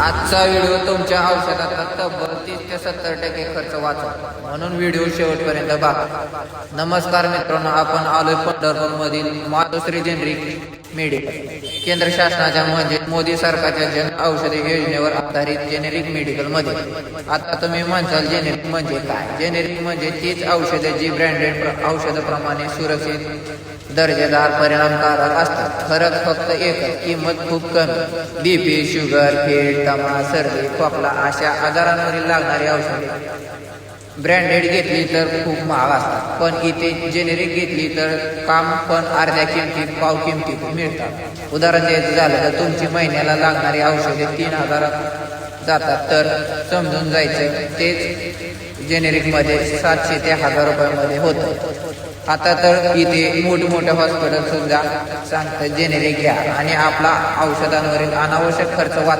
आजचा व्हिडिओ तुमच्या औषधाचा तब्बल 30 ते 70% खर्च वाचवतो, म्हणून व्हिडिओ शेवटपर्यंत बघा. नमस्कार मित्रांनो, आपण आलोय पंढरपूर मधील मातोश्री जेनेरिक मेडिकल. केंद्र शासनाच्या म्हणजे मोदी सरकारच्या जन औषधी योजनेवर आधारित जेनेरिक मेडिकल मध्ये. आता तुम्ही म्हणसाल जेनेरिक म्हणजे काय? जेनेरिक म्हणजे तीच औषधे जी ब्रँडेड औषधाप्रमाणे सुरक्षित, दर्जेदार, परिणामकारक असतात. फरक फक्त एकच, किंमत खूप कमी. बीपी, शुगर, फीट, दमा, सर्दी, खोकला अशा आजारांवरील लागणारी औषधे ब्रँडेड घेतली तर खूप महाग असतात, पण इथे जेनेरिक घेतली तर काम पण अर्ध्या किमतीत, पाव किमतीत मिळतात. उदाहरण द्यायचं झालं तर तुमची महिन्याला लागणारी औषधे 3000 जातात, तर समजून जायचं तेच जेनेरिकमध्ये 700 ते 1000 रुपयामध्ये होतं. आता तर इथे मोठमोठ्या हॉस्पिटल सुद्धा सांगतात जेनेरिक घ्या आणि आपला औषधांवरील अनावश्यक खर्च वाचवा.